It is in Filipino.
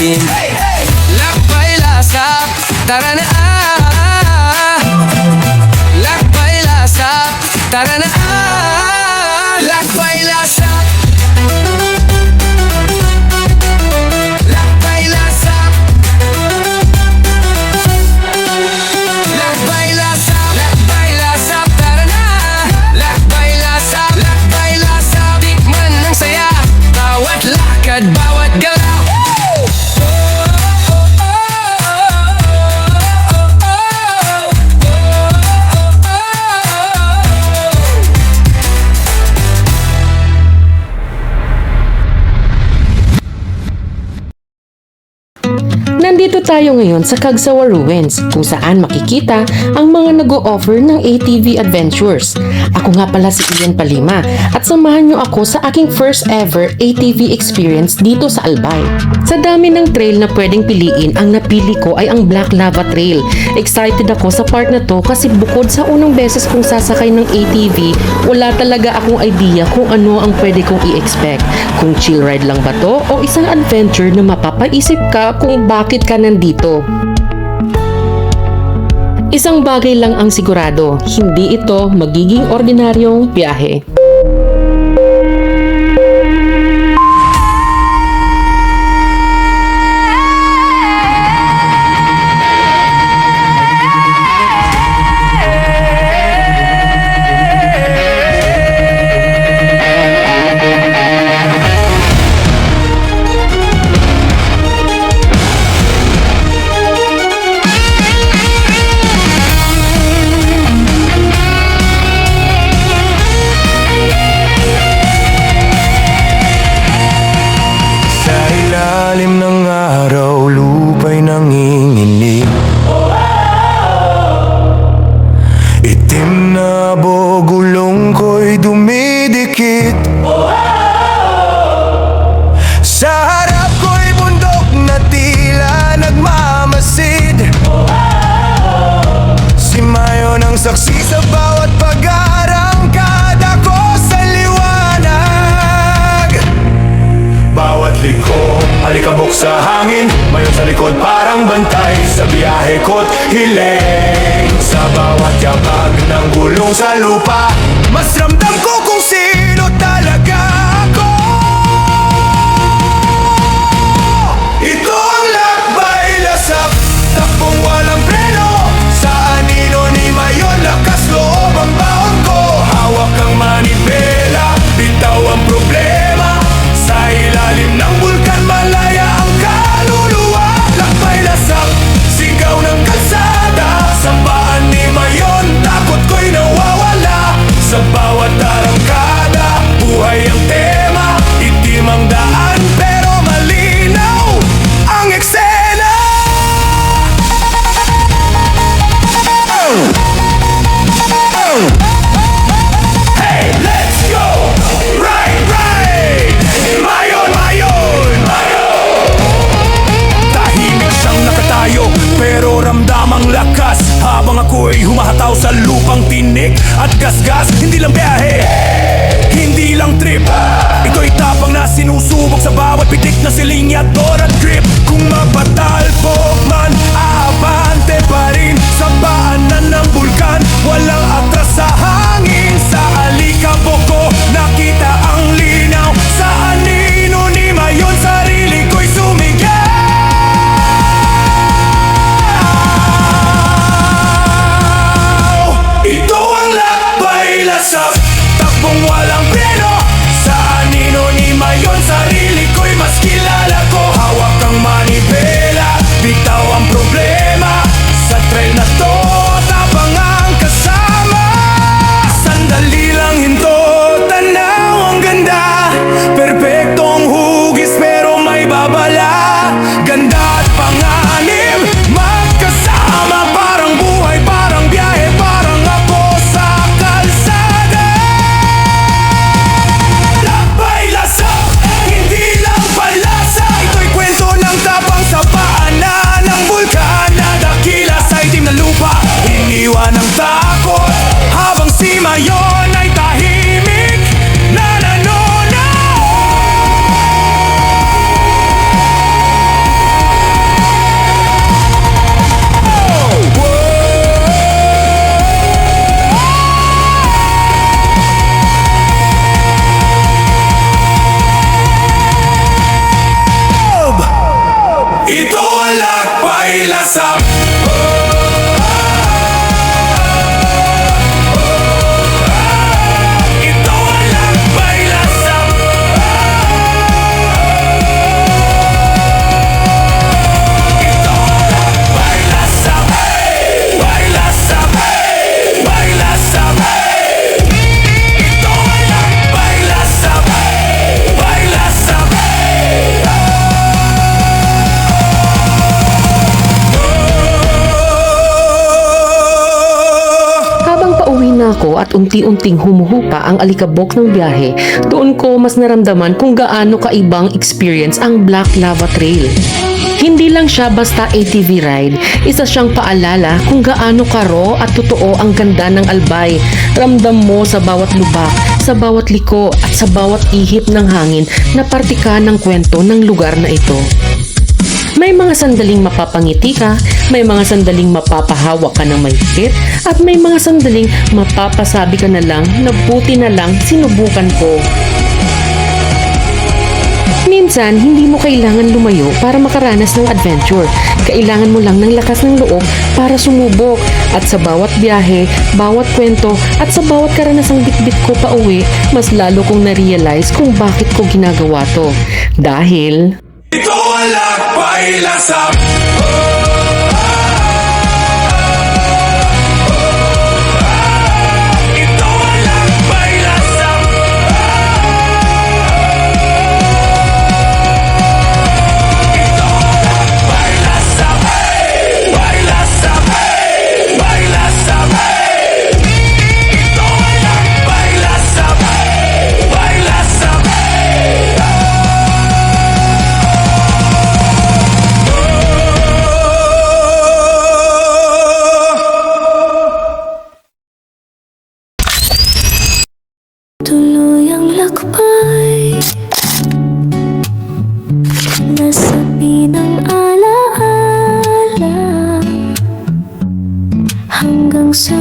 itim. Lakbay lasap, tara na lakbay lasap, tara na lakbay lasap. Lakbay lasap, lakbay lasap, lakbay lasap, tara na lakbay lasap, lakbay lasap. Tikman ng saya, bawat lakad, bawat galaw. Nandito tayo ngayon sa Cagsawa Ruins kung saan makikita ang mga nag-o-offer ng ATV adventures. Ako nga pala si Ian Palima at samahan niyo ako sa aking first ever ATV experience dito sa Albay. Sa dami ng trail na pwedeng piliin, ang napili ko ay ang Black Lava Trail. Excited ako sa part na to kasi bukod sa unang beses kong sasakay ng ATV, wala talaga akong idea kung ano ang pwede kong i-expect. Kung chill ride lang ba to o isang adventure na mapapaisip ka kung bakit ka nandito. Isang bagay lang ang sigurado, hindi ito magiging ordinaryong biyahe. Ilalim ng araw, lupa'y nanginginig. Itim na bogulong ko'y dumidikit. Sa harap ko'y bundok na tila nagmamasid. Si Mayon ang saksi sa bawat pag-arangkada ko sa liwanag. Bawat liko, alikabok sa hangin, Mayon sa likod parang bantay. Sa biyahe ko't hiling, sa bawat yabag ng gulong sa lupa, mas ramdam ko kung sino talaga ako. Ito ang lakbay lasap, takbong walang preno. Sa anino ni Mayon, lakas loob ang baon ko. Hawak ang manibela, bitaw ang problema. Sa ilalim ng bulkan, malaya ang kaluluwa. Lakbay lasap, sigaw ng kalsada. Sambaan ni Mayon, takot ko'y nawawala. Sa bawat arangkada, buhay ang tema. Itim ang daan, pero malinaw ang eksena. Hey, let's go! Ride, ride! Mayon, Mayon, Mayon! Tahimik siyang nakatayo, pero ramdam ang lakas. Habang ako'y humahataw sa lupang tinik at gasgas. Hindi lang biyahe, hindi lang trip, ito'y tapang na sinusubok sa bawat pitik na silinyador at grip. Kung mapatalpok man, aabante pa rin sa paanan ng bulkan. Walang atras sa hangin, sa alikabok ko nakita ang linaw. Sa anino ni Mayon, sarili ko'y sumigaw. Ito ang lakbay lasap, takbong walang preno. Sa anino ni Mayon, sarili ko'y mas kilala ko. Hawak ang manibela, bitaw ang problema. Sa trail na to, tapang ang kasama. Sandali lang hinto, tanaw ang ganda. Perpektong hugis pero may babala. Ganda at panganib, magkasama. Parang buhay, parang biyahe, parang ako sa kalsada. Baila sa Ito ang lakbay lasap. Ito ang lakbay lasap. Bay lasap. Bay lasap. Ito ang lakbay lasap. Bay lasap. Habang pauwi na ako at unti-unting humuhupa ang alikabok ng biyahe, doon ko mas naramdaman kung gaano kaibang experience ang Black Lava Trail. Hindi lang siya basta ATV ride, isa siyang paalala kung gaano karo at totoo ang ganda ng Albay. Ramdam mo sa bawat lubak, sa bawat liko at sa bawat ihip ng hangin na parte ka ng kwento ng lugar na ito. May mga sandaling mapapangiti ka, may mga sandaling mapapahawak ka ng mahigpit, at may mga sandaling mapapasabi ka na lang na buti na lang sinubukan ko. Minsan, hindi mo kailangan lumayo para makaranas ng adventure. Kailangan mo lang ng lakas ng loob para sumubok. At sa bawat biyahe, bawat kwento, at sa bawat karanasang bitbit ko pa uwi, mas lalo kong na-realize kung bakit ko ginagawa to. Dahil Ito ang lakbay lasap. Ito ang lakbay lasap. Ito ang lakbay lasap. Bay lasap. Bay lasap. Ito ang lakbay lasap. Bay lasap. Tuloy ang lakbay, nasa pinang alaala, hanggang sa